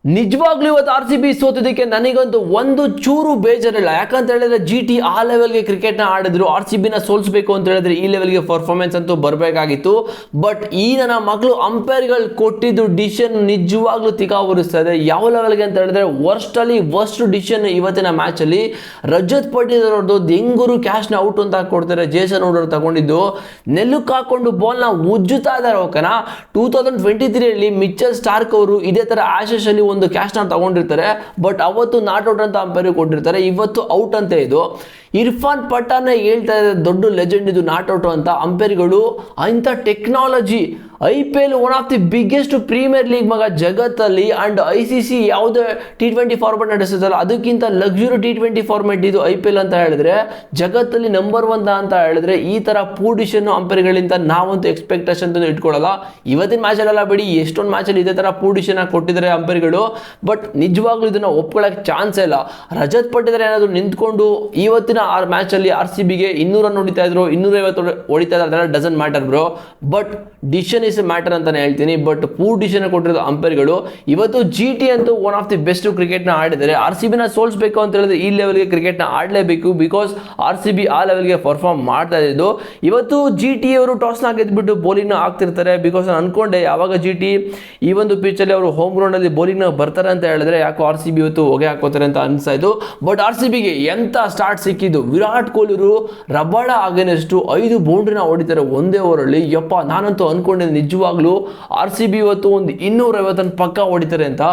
ನಿಜವಾಗ್ಲೂ ಇವತ್ತು R C B ಸೋತಿದ್ದಕ್ಕೆ ನನಗಂತೂ ಒಂದು ಚೂರು ಬೇಜಾರಿಲ್ಲ. ಯಾಕಂತ ಹೇಳಿದ್ರೆ ಜಿ ಟಿ ಆ ಲೆವೆಲ್ಗೆ ಕ್ರಿಕೆಟ್ನ ಆಡಿದ್ರು. ಆರ್ ಸಿ ಬಿನ ಸೋಲಿಸಬೇಕು ಅಂತ ಹೇಳಿದ್ರೆ ಈ ಲೆವೆಲ್ಗೆ ಪರ್ಫಾರ್ಮೆನ್ಸ್ ಅಂತೂ ಬರಬೇಕಾಗಿತ್ತು. ಬಟ್ ಈ ನನ್ನ ಮಕ್ಕಳು ಅಂಪೈರ್ಗಳು ಕೊಟ್ಟಿದ್ದು ಡಿಸಿಷನ್ ನಿಜವಾಗ್ಲೂ ತಿಕಾ ಉರಿಸ್ತಾ ಇದೆ. ಯಾವ ಲೆವೆಲ್ಗೆ ಅಂತ ಹೇಳಿದ್ರೆ ವರ್ಸ್ಟ್ ಡಿಸಿಷನ್ ಇವತ್ತಿನ ಮ್ಯಾಚಲ್ಲಿ ರಜತ್ ಪಟೇಲ್ ಅವ್ರದ್ದು ಹೆಂಗೂರು ಕ್ಯಾಶ್ನ ಔಟ್ ಅಂತ ಕೊಡ್ತಾರೆ. ಜೇಸನ್ ಹುಲ್ಲರ್ ತಗೊಂಡಿದ್ದು ನೆಲಕ್ಕೆ ಹಾಕೊಂಡು ಬಾಲ್ನ ಉಜ್ಜುತ್ತಾ ಇದ್ದಾರೆ. ಓಕೆನಾ, 2023 ಮಿಚೆಲ್ ಸ್ಟಾರ್ಕ್ ಅವರು ಇದೇ ತರ ಆಶೇಷ್ ಅಲ್ಲಿ ಒಂದು ಕ್ಯಾಶ್ನ ತಗೊಂಡಿರ್ತಾರೆ. ಬಟ್ ಅವತ್ತು ನಾಟ್ ಔಟ್ ಅಂತ ಅಂಪೈರ್ ಕೊಟ್ಟಿರ್ತಾರೆ, ಇವತ್ತು ಔಟ್ ಅಂತ. ಇದು ಇರ್ಫಾನ್ ಪಠಾನ್ ಹೇಳ್ತಾ ಇದೆ, ದೊಡ್ಡ ಲೆಜೆಂಡ್ ಇದು ನಾಟ್ ಔಟ್ ಅಂತ. ಅಂಪೈರ್ಗಳು ಇಂಥ technology IPL one of the biggest premier league ಮಗ ಜಗತ್ತಲ್ಲಿ. ಅಂಡ್ ICC ಯಾವುದೇ T20 ಫಾರ್ಮೆಟ್ ನಡೆಸುತ್ತಲ್ಲ ಅದಕ್ಕಿಂತ ಲಕ್ಸುರಿ T20 ಫಾರ್ಮೆಟ್ ಇದು IPL ಅಂತ ಹೇಳಿದ್ರೆ ಜಗತ್ತಲ್ಲಿ ನಂಬರ್ 1 ಅಂತ ಹೇಳಿದ್ರೆ ಈ ತರ ಪೂಡಿಷನ್ ಅಂಪೈರ್ಗಳಿಂದ ನಾವಂತೂ ಎಕ್ಸ್ಪೆಕ್ಟೇಷನ್ ಇಟ್ಕೊಳ್ಳಲ್ಲ. ಇವತ್ತಿನ ಮ್ಯಾಚಲ್ಲೆಲ್ಲ ಬಿಡಿ, ಎಷ್ಟೊಂದು ಮ್ಯಾಚಲ್ಲಿ ಇದೇ ತರ ಪೂಡಿಷನ್ ಕೊಟ್ಟಿದ್ದಾರೆ ಅಂಪೈರ್ಗಳು. ಬಟ್ ನಿಜವಾಗ್ಲೂ ಇದನ್ನ ಒಪ್ಕೊಳ್ಳೋಕೆ ಚಾನ್ಸ್ ಇಲ್ಲ. ರಜತ್ ಪಟೇಲ್ ಏನಾದ್ರು ನಿಂತ್ಕೊಂಡು ಇವತ್ತಿನ ಮ್ಯಾಚ್ ಅಲ್ಲಿ RCBಗೆ 200 ರನ್ ಹೊಡಿತಾ ಇದ್ರು, 250 ಹೊಡಿತಾ ಇದ್ದಾರೆ, doesn't matter bro. But decision is matter ಅಂತಾನೆ ಹೇಳ್ತೀನಿ. ಬಟ್ ಪೂರ್ ಡಿಸಿಷನ್ ಕೊಟ್ಟಿರೋದು ಅಂಪೈರ್ಗಳು. ಇವತ್ತು GT ಅಂತೂ ಒನ್ ಆಫ್ ದಿ ಬೆಸ್ಟ್ ಕ್ರಿಕೆಟ್ನ ಆಡಿದ್ದಾರೆ. RCBನ ಸೋಲಿಸಬೇಕು ಅಂತ ಹೇಳಿದ್ರೆ ಈ ಲೆವೆಲ್ಗೆ ಕ್ರಿಕೆಟ್ನ ಆಡಲೇಬೇಕು. ಬಿಕಾಸ್ RCB ಆ ಲೆವೆಲ್ಗೆ ಪರ್ಫಾರ್ಮ್ ಮಾಡ್ತಾ ಇದ್ದು. ಇವತ್ತು GT ಅವರು ಟಾಸ್ನ ಗೆದ್ಬಿಟ್ಟು ಬೌಲಿಂಗ್ನ ಆಗ್ತಿರ್ತಾರೆ. ಬಿಕಾಸ್ ನಾನು ಅನ್ಕೊಂಡೆ ಯಾವಾಗ GT ಈ ಒಂದು ಪಿಚಲ್ಲಿ ಅವರು ಹೋಮ್ ಗ್ರೌಂಡ್ ಅಲ್ಲಿ ಬೌಲಿಂಗ್ನ ಬರ್ತಾರೆ ಅಂತ ಹೇಳಿದ್ರೆ ಯಾಕೋ RCB ಇವತ್ತು ಹೊಗೆ ಹಾಕೋತಾರೆ ಅಂತ ಅನ್ಸಾಯ್ತು. ಬಟ್ RCBಗೆ ಎಂತ ಸ್ಟಾರ್ಟ್ ಸಿಕ್ಕಿದ್ದು. ವಿರಾಟ್ ಕೊಹ್ಲಿ ರಬಾಡ ಅಗೇನೆಸ್ಟ್ 5 ಬೌಂಡ್ರಿನ ಹೊಡಿತಾರೆ ಒಂದೇ ಓವರಲ್ಲಿ. ಯಪ್ಪ, ನಾನಂತೂ ಅನ್ಕೊಂಡಿದ್ದೆ ನಿಜವಾಗ್ಲೂ RCB ಇವತ್ತು ಒಂದು 250 ಪಕ್ಕ ಹೊಡಿತಾರೆ ಅಂತ.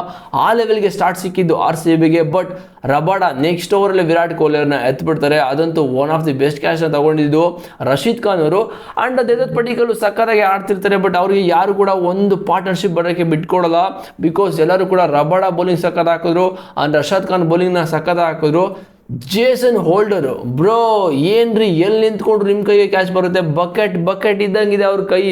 ಆ ಲೆವೆಲ್ಗೆ ಸ್ಟಾರ್ಟ್ ಸಿಕ್ಕಿದ್ದು RCBಗೆ. ಬಟ್ ರಬಾಡ ನೆಕ್ಸ್ಟ್ ಓವರಲ್ಲಿ ವಿರಾಟ್ ಕೊಹ್ಲಿ ಅವ್ರನ್ನ ಎತ್ಬಿಡ್ತಾರೆ. ಅದಂತೂ ಒನ್ ಆಫ್ ದಿ ಬೆಸ್ಟ್ ಕ್ಯಾಶ್ನ ತಗೊಂಡಿದ್ದು ರಶೀದ್ ಖಾನ್ ಅವರು. ಅಂಡ್ ದೇವದತ್ ಪಡಿಕ್ಕಲ್ ಸಕ್ಕತ್ತಾಗಿ ಆಡ್ತಿರ್ತಾರೆ. ಬಟ್ ಅವ್ರಿಗೆ ಯಾರು ಕೂಡ ಒಂದು ಪಾರ್ಟ್ನರ್ಶಿಪ್ ಬರೋಕ್ಕೆ ಬಿಟ್ಕೊಡಲ್ಲ. ಬಿಕಾಸ್ ಎಲ್ಲರೂ ಕೂಡ ರಬಾಡ ಬೌಲಿಂಗ್ ಸಕ್ಕತ್ ಹಾಕಿದ್ರು ಅಂಡ್ ರಶೀದ್ ಖಾನ್ ಬೌಲಿಂಗ್ನ ಸಕ್ಕತ್ ಹಾಕಿದ್ರು. ಜೇಸನ್ ಹೋಲ್ಡರ್ ಬ್ರೋ ಏನ್ರಿ, ಎಲ್ಲಿ ನಿಂತ್ಕೊಂಡ್ರು ನಿಮ್ಮ ಕೈಗೆ ಕ್ಯಾಚ್ ಬರುತ್ತೆ. ಬಕೆಟ್ ಇದ್ದಂಗಿದೆ ಅವ್ರ ಕೈ.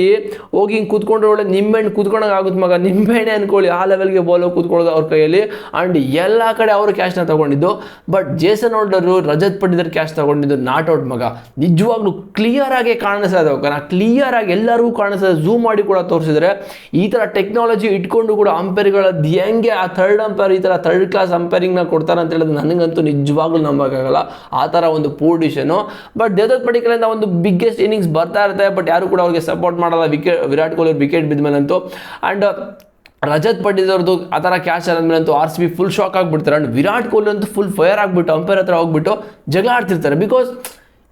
ಹೋಗಿ ಹಿಂಗೆ ಕೂತ್ಕೊಂಡ್ರೆ ಒಳ್ಳೆ ನಿಂಬೆಹಣ್ಣು ಕೂತ್ಕೊಂಡಂಗೆ ಆಗುತ್ತೆ ಮಗ. ನಿಂಬೆಹಣ್ಣೆ ಅನ್ಕೊಳ್ಳಿ, ಆ ಲೆವೆಲ್ಗೆ ಬಾಲ್ ಕೂತ್ಕೊಳ್ಳೋದು ಅವ್ರ ಕೈಯಲ್ಲಿ. ಆ್ಯಂಡ್ ಎಲ್ಲ ಕಡೆ ಅವರು ಕ್ಯಾಚ್ನ ತಗೊಂಡಿದ್ದು. But Jason Holder Rajat Patel catch ತಗೊಂಡಿದ್ದು ನಾಟ್ ಔಟ್ ಮಗ. ನಿಜವಾಗ್ಲೂ ಕ್ಲಿಯರ್ ಆಗಿ ಕಾಣಿಸ್ತಾ ಇದೆ. ಓಕೆನಾ, ಕ್ಲಿಯರ್ ಆಗಿ ಎಲ್ಲರಿಗೂ ಕಾಣಿಸ್ತಾ ಇದೆ. ಝೂಮ್ ಮಾಡಿ ಕೂಡ ತೋರಿಸಿದ್ರೆ ಈ ಥರ ಟೆಕ್ನಾಲಜಿ ಇಟ್ಕೊಂಡು ಕೂಡ ಅಂಪೈರ್ಗಳದ್ದು ಹೆಂಗೆ ಆ ಥರ್ಡ್ ಅಂಪೈರ್ ಈ ಥರ ಥರ್ಡ್ ಕ್ಲಾಸ್ ಅಂಪೈರಿಂಗ್ನ ಕೊಡ್ತಾರೆ ಅಂತ ಹೇಳಿದ್ರೆ ನನಗಂತೂ ನಿಜವಾಗ್ಲೂ ನಂಬಕ್ಕಾಗಲ್ಲ. ಆ ಥರ ಒಂದು ಪೊಸಿಷನು. ಬಟ್ ದೇವದತ್ ಪಡಿಕ್ಕಲಿಂದ ಒಂದು ಬಿಗ್ಗೆಸ್ಟ್ ಇನ್ನಿಂಗ್ಸ್ ಬರ್ತಾ ಇರುತ್ತೆ. ಬಟ್ ಯಾರು ಕೂಡ ಅವ್ರಿಗೆ ಸಪೋರ್ಟ್ ಮಾಡಲ್ಲ. ವಿರಾಟ್ ಕೊಹ್ಲಿ ವಿಕೆಟ್ ಬಿದ್ದ ಮೇಲಂತೂ. ಆ್ಯಂಡ್ ರಜತ್ ಪಟೇಲ್ ಅವ್ರದ್ದು ಆ ಥರ ಕ್ಯಾಚ್ ಆದ್ಮೇಲಂತೂ RCB ಫುಲ್ ಶಾಕ್ ಆಗಿಬಿಡ್ತಾರೆ. ಆ್ಯಂಡ್ ವಿರಾಟ್ ಕೊಹ್ಲಿ ಅಂತೂ ಫುಲ್ ಫೈರ್ ಆಗಿಬಿಟ್ಟು ಅಂಪೈರ್ ಹತ್ರ ಹೋಗ್ಬಿಟ್ಟು ಜಗಳ ಆಡ್ತಿರ್ತಾರೆ. ಬಿಕಾಸ್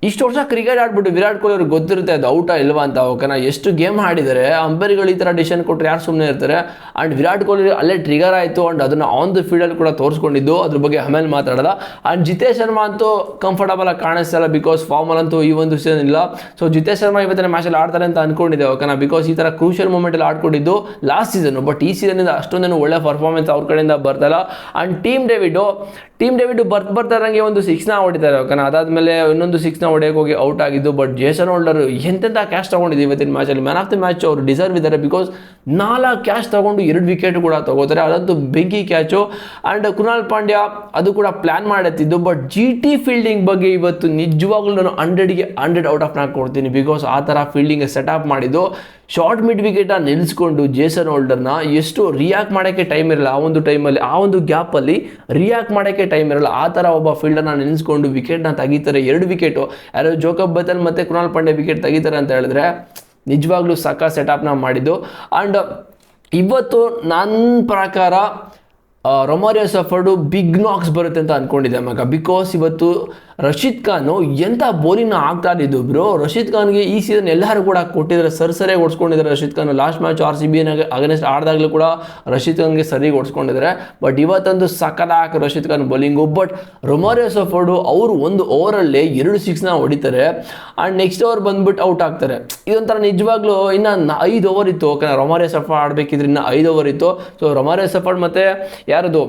ಇಷ್ಟು ವರ್ಷ ಕ್ರಿಕೆಟ್ ಆಡ್ಬಿಟ್ಟು ವಿರಾಟ್ ಕೊಹ್ಲಿ ಅವ್ರಿಗೆ ಗೊತ್ತಿರುತ್ತೆ ಅದು ಔಟಾ ಇಲ್ವಾ ಅಂತ. ಓಕೆನಾ, ಎಷ್ಟು ಗೇಮ್ ಆಡಿದರೆ ಅಂಪೈರ್ಗಳು ಈ ಥರ ಡಿಸಿಷನ್ ಕೊಟ್ಟರೆ ಯಾರು ಸುಮ್ಮನೆ ಇರ್ತಾರೆ. ಆ್ಯಂಡ್ ವಿರಾಟ್ ಕೊಹ್ಲಿ ಅಲ್ಲೇ ಟ್ರಿಗರ್ ಆಯಿತು. ಆ್ಯಂಡ್ ಅದನ್ನು ಆನ್ ದ ಫೀಲ್ಡಲ್ಲಿ ಕೂಡ ತೋರಿಸ್ಕೊಂಡಿದ್ದು, ಅದ್ರ ಬಗ್ಗೆ ಆಮೇಲೆ ಮಾತಾಡೋದ. ಆ್ಯಂಡ್ ಜಿತೇಶ್ ಶರ್ಮಾ ಅಂತೂ ಕಂಫರ್ಟಬಲ್ ಆಗಿ ಕಾಣಿಸ್ತಲ್ಲ. ಬಿಕಾಸ್ ಫಾರ್ಮಲ್ಲಂತೂ ಈ ಒಂದು ಸೀಸನ್ ಇಲ್ಲ. ಸೊ ಜಿತೇಶ್ ಶರ್ಮಾ ಇವತ್ತಿನ ಮ್ಯಾಚಲ್ಲಿ ಆಡ್ತಾರೆ ಅಂತ ಅನ್ಕೊಂಡಿದ್ದೆ. ಓಕೆನಾ, ಬಿಕಾಸ್ ಈ ಥರ ಕ್ರೂಷಿಯಲ್ ಮೂಮೆಂಟಲ್ಲಿ ಆಡ್ಕೊಂಡಿದ್ದು ಲಾಸ್ಟ್ ಸೀಸನ್. ಬಟ್ ಈ ಸೀಸನಿಂದ ಅಷ್ಟೊಂದೇನು ಒಳ್ಳೆ ಪರ್ಫಾರ್ಮೆನ್ಸ್ ಅವ್ರ ಕಡೆಯಿಂದ ಬರ್ತಾಯಿಲ್ಲ. ಆ್ಯಂಡ್ ಟೀಮ್ ಡೇವಿಡ್ ಬರ್ತಾರಂಗೆ ಒಂದು 6ನ ಹೊಡಿತಾರೆ. ಓಕೆನಾ, ಅದಾದಮೇಲೆ ಇನ್ನೊಂದು 6ನ ಹೊಡೆಯೋಕೆ ಹೋಗಿ ಔಟ್ ಆಗಿದ್ದು. ಬಟ್ ಜೇಸನ್ ಹೋಲ್ಡರ್ ಎಂತೆಂಥ ಕ್ಯಾಚ್ ತಗೊಂಡಿದ್ದು ಇವತ್ತಿನ ಮ್ಯಾಚಲ್ಲಿ. ಮ್ಯಾನ್ ಆಫ್ ದಿ ಮ್ಯಾಚ್ ಅವರು ಡಿಸರ್ವ್ ಇದ್ದಾರೆ. ಬಿಕಾಸ್ 4 ಕ್ಯಾಚ್ ತಗೊಂಡು 2 ವಿಕೆಟ್ ಕೂಡ ತಗೋತಾರೆ. ಅದಂತೂ ಬೆಂಕಿ ಕ್ಯಾಚು. ಆ್ಯಂಡ್ ಕೃಣಾಲ್ ಪಾಂಡ್ಯ ಅದು ಕೂಡ ಪ್ಲಾನ್ ಮಾಡುತ್ತಿದ್ದು. ಬಟ್ GT ಫೀಲ್ಡಿಂಗ್ ಬಗ್ಗೆ ಇವತ್ತು ನಿಜವಾಗ್ಲೂ ನಾನು 100ಗೆ 100 ಔಟ್ ಆಫ್ ಕೊಡ್ತೀನಿ. ಬಿಕಾಸ್ ಆ ಥರ ಫೀಲ್ಡಿಂಗ್ ಸೆಟಪ್ ಮಾಡಿದ್ದು. ಶಾರ್ಟ್ ಮಿಡ್ ವಿಕೆಟ್ನ ನಿಲ್ಲಿಸ್ಕೊಂಡು ಜೇಸನ್ ಹೋಲ್ಡರ್ನ ಎಷ್ಟು ರಿಯಾಕ್ಟ್ ಮಾಡೋಕ್ಕೆ ಟೈಮ್ ಇರಲ್ಲ. ಆ ಒಂದು ಟೈಮಲ್ಲಿ ಆ ಒಂದು ಗ್ಯಾಪಲ್ಲಿ ರಿಯಾಕ್ಟ್ ಮಾಡೋಕ್ಕೆ ಟೈಮ್ ಇರಲ್ಲ. ಆ ಥರ ಒಬ್ಬ ಫೀಲ್ಡರ್ನ ನಿಲ್ಲಿಸ್ಕೊಂಡು ವಿಕೆಟ್ನ ತೆಗಿತಾರೆ. 2 ವಿಕೆಟು ಯಾರೋ ಜೋಕಬ್ ಬದಲ್ ಮತ್ತು ಕೃಣಾಲ್ ಪಾಂಡ್ಯ ವಿಕೆಟ್ ತೆಗಿತಾರೆ ಅಂತ ಹೇಳಿದ್ರೆ ನಿಜವಾಗ್ಲೂ ಸಕ್ಕ ಸೆಟಪ್ನ ಮಾಡಿದ್ದು. ಆ್ಯಂಡ್ ಇವತ್ತು ನನ್ನ ಪ್ರಕಾರ ರೊಮಾರಿಯೋ ಸಫರ್ಡು ಬಿಗ್ ನಾಕ್ಸ್ ಬರುತ್ತೆ ಅಂತ ಅಂದ್ಕೊಂಡಿದ್ದೆ ಮಗ. ಬಿಕಾಸ್ ಇವತ್ತು ರಶೀದ್ ಖಾನು ಎಂಥ ಬೌಲಿಂಗ್ನ ಆಗ್ತಾ ಇದ್ದು ಬ್ರೋ. ರಶೀದ್ ಖಾನ್ಗೆ ಈ ಸೀಸನ್ ಎಲ್ಲರೂ ಕೂಡ ಕೊಟ್ಟಿದ್ದಾರೆ, ಸರಿಯಾಗಿ ಓಡಿಸ್ಕೊಂಡಿದ್ದಾರೆ. Rashid Khan last match RCB against ಆಡಿದಾಗಲೂ ಕೂಡ ರಶೀದ್ ಖಾನ್ಗೆ ಸರಿಯಾಗಿ ಓಡಿಸ್ಕೊಂಡಿದ್ದಾರೆ. ಬಟ್ ಇವತ್ತೊಂದು ಸಕ್ಕದಾಗಿ Rashid Khan bowling. But Romario Shepherd ಅವರು ಒಂದು ಓವರಲ್ಲೇ 2 6ನ ಹೊಡಿತಾರೆ. ಆ್ಯಂಡ್ ನೆಕ್ಸ್ಟ್ ಓವರ್ ಬಂದ್ಬಿಟ್ಟು ಔಟ್ ಆಗ್ತಾರೆ. ಇದೊಂಥರ ನಿಜವಾಗ್ಲೂ ಇನ್ನು 5 ಓವರ್ ಇತ್ತು. ಓಕೆ, ರೊಮಾರಿಯೋ ಸಫರ್ಡ್ ಆಡಬೇಕಿದ್ರೆ ಇನ್ನು 5 ಓವರ್ ಇತ್ತು. ಸೊ ರೊಮಾರಿಯೋ ಸಫರ್ಡ್ ಮತ್ತು ಯಾರದು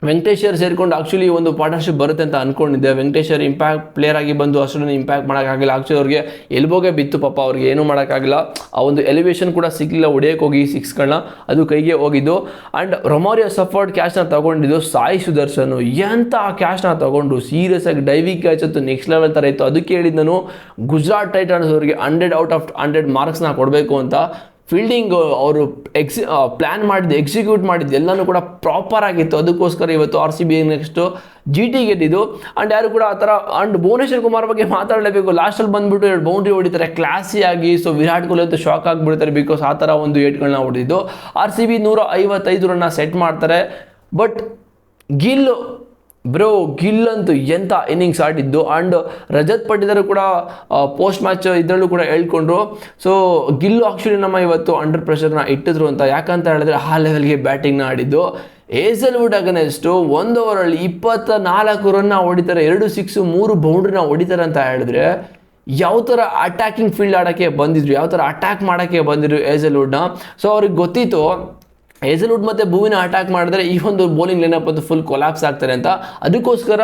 ವೆಂಕಟೇಶ್ವರ್ ಸೇರಿಕೊಂಡು ಆ್ಯಕ್ಚುಲಿ ಒಂದು ಪಾರ್ಟ್ನರ್ಶಿಪ್ ಬರುತ್ತೆ ಅಂತ ಅಂದ್ಕೊಂಡಿದ್ದೆ. ವೆಂಕಟೇಶ್ವರ್ ಇಂಪ್ಯಾಕ್ಟ್ ಪ್ಲೇಯರ್ ಆಗಿ ಬಂದು ಅಷ್ಟೊಂದು ಇಂಪ್ಯಾಕ್ಟ್ ಮಾಡೋಕ್ಕಾಗಿಲ್ಲ. ಆ್ಯಕ್ಚುಲಿ ಅವ್ರಿಗೆ ಎಲ್ಬೋಗೆ ಬಿತ್ತು ಪಾಪ, ಅವ್ರಿಗೆ ಏನೂ ಮಾಡೋಕ್ಕಾಗಿಲ್ಲ. ಆ ಒಂದು ಎಲಿವೇಶನ್ ಕೂಡ ಸಿಗಲಿಲ್ಲ ಹೊಡೆಯೋಕೆ ಹೋಗಿ 6ಗಳನ್ನ, ಅದು ಕೈಗೆ ಹೋಗಿದ್ದು. ಆ್ಯಂಡ್ ರೊಮಾರಿಯೋ ಸಫರ್ಡ್ ಕ್ಯಾಚ್ನ ತಗೊಂಡಿದ್ದು ಸಾಯಿ ಸುದರ್ಶನ್. ಎಂಥ ಕ್ಯಾಚ್ನ ತಗೊಂಡು ಸೀರಿಯಸ್ ಆಗಿ ಡೈವಿಂಗ್ ಕ್ಯಾಚ್ ಅಂತೂ ನೆಕ್ಸ್ಟ್ ಲೆವೆಲ್ ಥರ ಇತ್ತು. ಅದಕ್ಕೆ ಹೇಳಿದ್ದು ನಾನು ಗುಜರಾತ್ ಟೈಟನ್ಸ್ ಅವರಿಗೆ 100 ಔಟ್ ಆಫ್ 100 ಮಾರ್ಕ್ಸ್ನ ಕೊಡಬೇಕು ಅಂತ. ಫೀಲ್ಡಿಂಗ್ ಅವರು ಪ್ಲ್ಯಾನ್ ಮಾಡಿದ್ದು ಎಕ್ಸಿಕ್ಯೂಟ್ ಮಾಡಿದ್ದು ಎಲ್ಲನೂ ಕೂಡ ಪ್ರಾಪರ್ ಆಗಿತ್ತು. ಅದಕ್ಕೋಸ್ಕರ ಇವತ್ತು RCB ನೆಕ್ಸ್ಟು GT ಗೆದ್ದಿದ್ದು. ಆ್ಯಂಡ್ ಯಾರು ಕೂಡ ಆ ಥರ. ಆ್ಯಂಡ್ ಭುವನೇಶ್ವರ್ ಕುಮಾರ್ ಬಗ್ಗೆ ಮಾತಾಡಲೇಬೇಕು. ಲಾಸ್ಟಲ್ಲಿ ಬಂದುಬಿಟ್ಟು 2 ಬೌಂಡ್ರಿ ಹೊಡಿತಾರೆ ಕ್ಲಾಸಿಯಾಗಿ. ಸೊ ವಿರಾಟ್ ಕೊಹ್ಲಿ ಅಂತೂ ಶಾಕ್ ಆಗಿಬಿಡ್ತಾರೆ, ಬಿಕಾಸ್ ಆ ಥರ ಒಂದು ಏಟ್ಗಳನ್ನ ಹೊಡೆದಿದ್ದು. RCB 155 ರನ್ನ ಸೆಟ್ ಮಾಡ್ತಾರೆ. ಬಟ್ ಗಿಲ್ ಅಂತೂ ಎಂಥ ಇನ್ನಿಂಗ್ಸ್ ಆಡಿದ್ದು. ಆ್ಯಂಡ್ ರಜತ್ ಪಟ್ಟಿದಾರ್ ಕೂಡ ಪೋಸ್ಟ್ ಮ್ಯಾಚ್ ಇದರಲ್ಲೂ ಕೂಡ ಹೇಳ್ಕೊಂಡ್ರು. ಸೊ ಗಿಲ್ಲು ಆ್ಯಕ್ಚುಲಿ ನಮ್ಮ ಇವತ್ತು ಅಂಡರ್ ಪ್ರೆಷರ್ನ ಇಟ್ಟಿದ್ರು ಅಂತ. ಯಾಕಂತ ಹೇಳಿದ್ರೆ ಆ ಲೆವೆಲ್ಗೆ ಬ್ಯಾಟಿಂಗ್ನ ಆಡಿದ್ದು. ಹೇಸಲ್ವುಡ್ ಅಗೇನ್ಸ್ಟ್ 1 ಓವರಲ್ಲಿ 24 ರನ್ನ ಹೊಡಿತಾರೆ, 2 ಸಿಕ್ಸು 3 ಬೌಂಡ್ರಿನ ಹೊಡಿತಾರೆ ಅಂತ ಹೇಳಿದ್ರೆ ಯಾವ ಥರ ಅಟ್ಯಾಕಿಂಗ್ ಫೀಲ್ಡ್ ಆಡೋಕ್ಕೆ ಬಂದಿದ್ರು, ಯಾವ ಥರ ಅಟ್ಯಾಕ್ ಮಾಡೋಕ್ಕೆ ಬಂದಿದ್ರು ಹೇಸಲ್ವುಡ್ನ. ಸೊ ಅವ್ರಿಗೆ ಗೊತ್ತಿತ್ತು ಹೇಸಲ್ವುಡ್ ಮತ್ತು ಭುವಿನ ಅಟ್ಯಾಕ್ ಮಾಡಿದ್ರೆ ಈ ಒಂದು ಬೌಲಿಂಗ್ ಲೈನಪ್ ಅಂತೂ ಫುಲ್ ಕೊಲಾಪ್ಸ್ ಆಗ್ತಾರೆ ಅಂತ. ಅದಕ್ಕೋಸ್ಕರ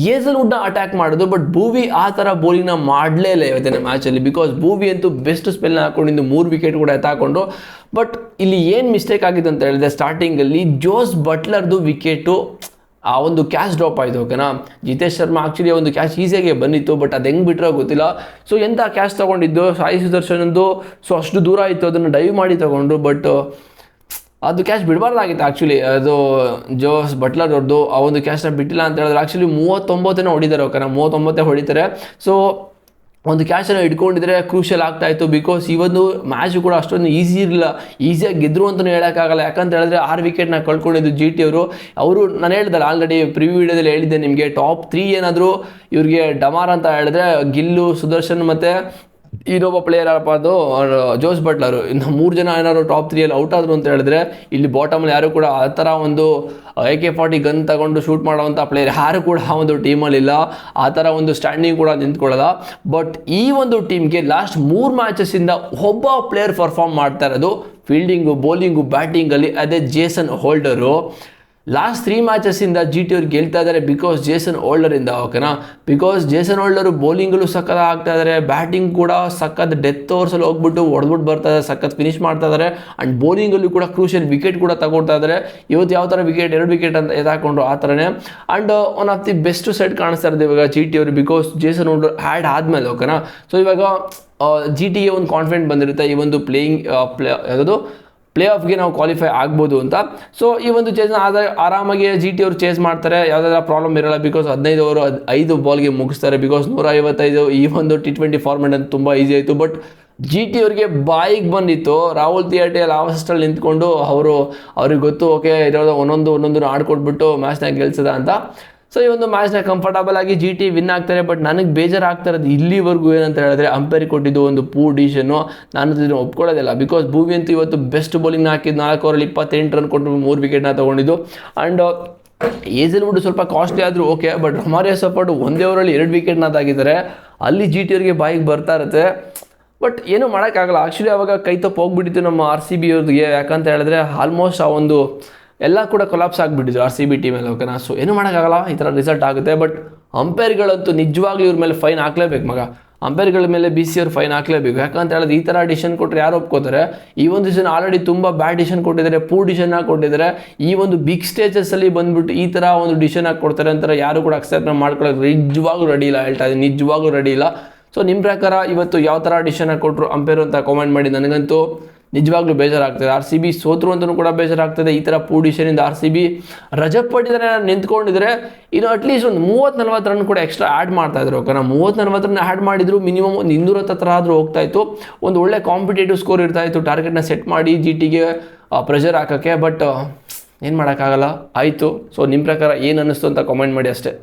ಹೇಸಲ್ವುಡ್ನ ಅಟ್ಯಾಕ್ ಮಾಡೋದು. ಬಟ್ ಭುವಿ ಆ ಥರ ಬೌಲಿಂಗ್ನ ಮಾಡಲೇ ಇಲ್ಲ ಇವತ್ತಿನ ಮ್ಯಾಚಲ್ಲಿ, ಬಿಕಾಸ್ ಭುವಿ ಅಂತೂ ಬೆಸ್ಟ್ ಸ್ಪೆಲ್ನ ಹಾಕೊಂಡಿದ್ದು 3 ವಿಕೆಟ್ ಕೂಡ ಎತ್ತಾಕೊಂಡು. ಬಟ್ ಇಲ್ಲಿ ಏನು ಮಿಸ್ಟೇಕ್ ಆಗಿದೆ ಅಂತ ಹೇಳಿದ್ರೆ ಸ್ಟಾರ್ಟಿಂಗಲ್ಲಿ ಜೋಸ್ ಬಟ್ಲರ್ದು ವಿಕೆಟು ಆ ಒಂದು ಕ್ಯಾಚ್ ಡ್ರಾಪ್ ಆಯಿತು. ಓಕೆನಾ. ಜಿತೇಶ್ ಶರ್ಮಾ ಆ್ಯಕ್ಚುಲಿ ಒಂದು ಕ್ಯಾಚ್ ಈಸಿಯಾಗಿ ಬಂದಿತ್ತು, ಬಟ್ ಅದು ಹೆಂಗೆ ಬಿಟ್ಟರೋ ಗೊತ್ತಿಲ್ಲ. ಸೊ ಎಂಥ ಕ್ಯಾಚ್ ತೊಗೊಂಡಿದ್ದು ಸಾಯಿ ಸುದರ್ಶನಂದು. ಸೊ ಅಷ್ಟು ದೂರ ಇತ್ತು, ಅದನ್ನು ಡೈವ್ ಮಾಡಿ ತೊಗೊಂಡ್ರು. ಬಟ್ ಅದು ಕ್ಯಾಚ್ ಬಿಡಬಾರ್ದಾಗಿತ್ತು ಆ್ಯಕ್ಚುಲಿ. ಅದು ಜೋಸ್ ಬಟ್ಲರ್ ಅವ್ರದ್ದು ಆ ಒಂದು ಕ್ಯಾಚ್ನ ಬಿಟ್ಟಿಲ್ಲ ಅಂತ ಹೇಳಿದ್ರೆ ಆ್ಯಕ್ಚುಲಿ 39 ಹೊಡಿತಾರೆ. ಓಕೆನಾ, 39 ಹೊಡಿತಾರೆ. ಸೊ ಒಂದು ಕ್ಯಾಚನ್ನು ಇಟ್ಕೊಂಡಿದ್ರೆ ಕ್ರೂಷಿಯಲ್ ಆಗ್ತಾಯಿತ್ತು. ಬಿಕಾಸ್ ಈ ಒಂದು ಮ್ಯಾಚು ಕೂಡ ಅಷ್ಟೊಂದು ಈಸಿ ಇರಲಿಲ್ಲ. ಈಸಿಯಾಗಿ ಗೆದ್ದರು ಅಂತಲೂ ಹೇಳೋಕ್ಕಾಗಲ್ಲ. ಯಾಕಂತ ಹೇಳಿದ್ರೆ 6 ವಿಕೆಟ್ನ ಕಳ್ಕೊಂಡಿದ್ದು GT ಅವರು. ನಾನು ಹೇಳಿದಲ್ಲ ಆಲ್ರೆಡಿ ಪ್ರಿವ್ಯೂ ವಿಡಿಯೋದಲ್ಲಿ ಹೇಳಿದ್ದೆ ನಿಮಗೆ, ಟಾಪ್ 3 ಏನಾದರೂ ಇವ್ರಿಗೆ ಡಮಾರ್ ಅಂತ ಹೇಳಿದ್ರೆ ಗಿಲ್ಲು, ಸುದರ್ಶನ್ ಮತ್ತು ಇನ್ನೊಬ್ಬ ಪ್ಲೇಯರ್ ಯಾರಪ್ಪ ಅದು ಜೋಸ್ ಬಟ್ಲರು. ಇನ್ನು 3 ಜನ ಏನಾದ್ರು ಟಾಪ್ 3 ಔಟ್ ಆದರು ಅಂತ ಹೇಳಿದ್ರೆ ಇಲ್ಲಿ ಬಾಟಮಲ್ಲಿ ಯಾರು ಕೂಡ ಆ ಥರ ಒಂದು AK-40 ಗನ್ ತಗೊಂಡು ಶೂಟ್ ಮಾಡೋವಂಥ ಪ್ಲೇಯರ್ ಯಾರು ಕೂಡ ಆ ಒಂದು ಟೀಮಲ್ಲಿಲ್ಲ. ಆ ಥರ ಒಂದು ಸ್ಟ್ಯಾಂಡಿಂಗ್ ಕೂಡ ನಿಂತ್ಕೊಳ್ಳೋಲ್ಲ. ಬಟ್ ಈ ಒಂದು ಟೀಮ್ಗೆ ಲಾಸ್ಟ್ 3 ಮ್ಯಾಚಸ್ಸಿಂದ ಒಬ್ಬ ಪ್ಲೇಯರ್ ಪರ್ಫಾರ್ಮ್ ಮಾಡ್ತಾ ಇರೋದು ಫೀಲ್ಡಿಂಗು, ಬೌಲಿಂಗು, ಬ್ಯಾಟಿಂಗಲ್ಲಿ. ಅದೇ ಜೇಸನ್ ಹೋಲ್ಡರು. ಲಾಸ್ಟ್ 3 ಮ್ಯಾಚಸ್ಸಿಂದ GT ಅವ್ರು ಗೆಲ್ತಾ ಇದ್ದಾರೆ ಬಿಕಾಸ್ ಜೇಸನ್ ಹೋಲ್ಡರಿಂದ. ಓಕೆನಾ. ಬಿಕಾಸ್ ಜೇಸನ್ ಹೋಲ್ಡರು ಬೌಲಿಂಗಲ್ಲೂ ಸಕ್ಕತ್ ಆಗ್ತಾ ಇದ್ದಾರೆ, ಬ್ಯಾಟಿಂಗ್ ಕೂಡ ಸಖತ್ ಡೆತ್ ಓವರ್ಸಲ್ಲಿ ಹೋಗ್ಬಿಟ್ಟು ಹೊಡೆದ್ಬಿಟ್ಟು ಬರ್ತಾ ಇದ್ದಾರೆ, ಸಖತ್ ಫಿನಿಶ್ ಮಾಡ್ತಾ ಇದ್ದಾರೆ. ಆ್ಯಂಡ್ ಬೌಲಿಂಗಲ್ಲೂ ಕೂಡ ಕ್ರೂಷಿಯಲ್ ವಿಕೆಟ್ ಕೂಡ ತಗೊಳ್ತಾ ಇದ್ದಾರೆ. ಇವತ್ತು ಯಾವ ಥರ ವಿಕೆಟ್ 2 ವಿಕೆಟ್ ಅಂತ ಎತ್ತಾಕೊಂಡ್ರು ಆ ಥರನೇ. And one of the best side ಕಾಣಿಸ್ತಾ ಇರೋದು ಇವಾಗ GT ಅವರು, ಬಿಕಾಸ್ ಜೇಸನ್ ಹೋಲ್ಡರ್ ಆ್ಯಡ್ ಆದಮೇಲೆ. ಓಕೆನಾ. ಸೊ ಇವಾಗ GTಗೆ ಒಂದು ಕಾನ್ಫಿಡೆಂಟ್ ಬಂದಿರುತ್ತೆ ಈ ಒಂದು ಯಾವುದು ಪ್ಲೇ ಆಫ್ಗೆ ನಾವು ಕ್ವಾಲಿಫೈ ಆಗ್ಬೋದು ಅಂತ. ಸೊ ಈ ಒಂದು ಚೇಸ್ನ ಆರಾಮಾಗಿ GT ಅವರು ಚೇಸ್ ಮಾಡ್ತಾರೆ, ಯಾವುದಾದ್ರೂ ಪ್ರಾಬ್ಲಮ್ ಇರೋಲ್ಲ. Because 15 over 5 ಬಾಲ್ಗೆ ಮುಗಿಸ್ತಾರೆ. ಬಿಕಾಸ್ 155 ಈ ಒಂದು T20 ಫಾರ್ಮೆಟ್ ಅಂತ ತುಂಬ ಈಸಿ ಆಯಿತು. ಬಟ್ GT ಅವ್ರಿಗೆ ಬಾಯಿಗೆ ಬಂದಿತ್ತು. ರಾಹುಲ್ ತಿಯಾಟಿ ಲಾಸ್ಟಲ್ಲಿ ನಿಂತ್ಕೊಂಡು ಅವ್ರಿಗೆ ಗೊತ್ತು, ಓಕೆ ಇರೋದು ಒಂದೊಂದು ಆಡ್ಕೊಟ್ಬಿಟ್ಟು ಮ್ಯಾಚ್ನ ಗೆಲ್ಸದ ಅಂತ. ಸೊ ಈ ಒಂದು ಮ್ಯಾಚ್ನ ಕಂಫರ್ಟಬಲ್ ಆಗಿ GT ವಿನ್ ಆಗ್ತಾರೆ. ಬಟ್ ನನಗೆ ಬೇಜಾರಾಗ್ತಾ ಇರೋದು ಇಲ್ಲಿವರೆಗೂ ಏನಂತ ಹೇಳಿದ್ರೆ ಅಂಪೈರ್ ಕೊಟ್ಟಿದ್ದು ಒಂದು ಪೂರ್ ಡಿಸಿಷನ್ನು. ನಾನು ಇದನ್ನು ಒಪ್ಕೊಳ್ಳೋದಿಲ್ಲ. ಬಿಕಾಸ್ ಭುವಿ ಅಂತೂ ಇವತ್ತು ಬೆಸ್ಟ್ ಬೌಲಿಂಗ್ನ ಹಾಕಿದ್ದು, 4 ಓವರಲ್ಲಿ 28 ರನ್ ಕೊಟ್ಟು 3 ವಿಕೆಟ್ನ ತೊಗೊಂಡಿದ್ದು. ಆ್ಯಂಡ್ ಹೇಸಲ್ವುಡ್ ಸ್ವಲ್ಪ ಕಾಸ್ಟ್ಲಿ ಆದರೂ ಓಕೆ. ಬಟ್ ರೊಮಾರಿಯೋ ಸಪೋರ್ಟ್ 1 ಓವರಲ್ಲಿ 2 ವಿಕೆಟ್ನ ತಾಗಿದ್ದಾರೆ. ಅಲ್ಲಿ GT ಅವ್ರಿಗೆ ಬಾಯಿಗೆ ಬರ್ತಾ ಇರುತ್ತೆ. ಬಟ್ ಏನೂ ಮಾಡೋಕ್ಕಾಗಲ್ಲ. ಆ್ಯಕ್ಚುಲಿ ಅವಾಗ ಕೈ ತಪ್ಪು ಹೋಗ್ಬಿಟ್ಟಿತ್ತು ನಮ್ಮ RCB ಅವ್ರಿಗೆ. ಯಾಕಂತ ಹೇಳಿದ್ರೆ ಆಲ್ಮೋಸ್ಟ್ ಆ ಒಂದು ಎಲ್ಲ ಕೂಡ ಕೊಲಾಪ್ಸ್ ಆಗಿಬಿಟ್ಟಿದ್ರು RCB ಟೀಮಲ್ಲಿ. ಓಕೆನಾ. ಸೊ ಏನೂ ಮಾಡೋಕ್ಕಾಗಲ್ಲ, ಈ ಥರ ರಿಸಲ್ಟ್ ಆಗುತ್ತೆ. ಬಟ್ ಅಂಪೈರ್ಗಳಂತೂ ನಿಜವಾಗ್ಲೂ ಇವ್ರ ಮೇಲೆ ಫೈನ್ ಹಾಕ್ಲೇಬೇಕು ಮಗ. ಅಂಪೈರ್ಗಳ ಮೇಲೆ BC ಅವ್ರು ಫೈನ್ ಹಾಕ್ಲೇಬೇಕು. ಯಾಕಂತ ಹೇಳಿದ್ರೆ ಈ ಥರ ಡಿಸಿಷನ್ ಕೊಟ್ಟರೆ ಯಾರು ಒಪ್ಕೋತಾರೆ? ಈ ಒಂದು ಡಿಸಿಷನ್ ಆಲ್ರೆಡಿ ತುಂಬ ಬ್ಯಾಡ್ ಡಿಸಿಷನ್ ಕೊಟ್ಟಿದ್ದಾರೆ, ಪೂರ್ ಡಿಸಿಷನ್ ಕೊಟ್ಟಿದ್ದಾರೆ. ಈ ಒಂದು ಬಿಗ್ ಸ್ಟೇಜಸ್ಸಲ್ಲಿ ಬಂದುಬಿಟ್ಟು ಈ ಥರ ಒಂದು ಡಿಸಿಷನ್ ಕೊಡ್ತಾರೆ ಅಂತಾರೆ ಯಾರು ಕೂಡ ಅಕ್ಸೆಪ್ಟ್ ಮಾಡ್ಕೊಳ್ಳೋಕೆ ನಿಜವಾಗ್ಲೂ ರೆಡಿ ಇಲ್ಲ. ಹೇಳ್ತಾ ಇದ್ದೀನಿ, ನಿಜವಾಗ್ಲೂ ರೆಡಿ ಇಲ್ಲ. ಸೊ ನಿಮ್ಮ ಪ್ರಕಾರ ಇವತ್ತು ಯಾವ ಥರ ಡಿಸಿಷನ್ ಕೊಟ್ಟರು ಅಂಪೈರ್ ಅಂತ ಕಾಮೆಂಟ್ ಮಾಡಿ. ನನಗಂತೂ ನಿಜವಾಗ್ಲೂ ಬೇಜಾರಾಗ್ತದೆ. RCB ಸೋತ್ರು ಅಂತಲೂ ಕೂಡ ಬೇಜಾರಾಗ್ತದೆ. ಈ ಥರ ಪೂರ್ ಡಿಸಿಷನಿಂದ RCB ರಜತ್ ಪಟ್ಟಿದಾರೆ ನಿಂತ್ಕೊಂಡಿದ್ರೆ ಇನ್ನು ಅಟ್ಲೀಸ್ಟ್ ಒಂದು 30-40 ರನ್ ಕೂಡ ಎಕ್ಸ್ಟ್ರಾ ಆ್ಯಡ್ ಮಾಡ್ತಾಯಿದ್ರು. ಓಕೆನಾ. 30-40 ರನ್ ಆ್ಯಡ್ ಮಾಡಿದ್ರು ಮಿನಿಮಮ್ ಒಂದು 210 ಹತ್ರ ಆದರೂ ಹೋಗ್ತಾಯಿತ್ತು. ಒಂದು ಒಳ್ಳೆ ಕಾಂಪಿಟೇಟಿವ್ ಸ್ಕೋರ್ ಇರ್ತಾಯಿತ್ತು, ಟಾರ್ಗೆಟ್ನ ಸೆಟ್ ಮಾಡಿ GTಗೆ ಪ್ರೆಷರ್ ಹಾಕೋಕ್ಕೆ. ಬಟ್ ಏನು ಮಾಡೋಕ್ಕಾಗಲ್ಲ, ಆಯಿತು. ಸೊ ನಿಮ್ಮ ಪ್ರಕಾರ ಏನು ಅನ್ನಿಸ್ತು ಅಂತ ಕಾಮೆಂಟ್ ಮಾಡಿ ಅಷ್ಟೇ.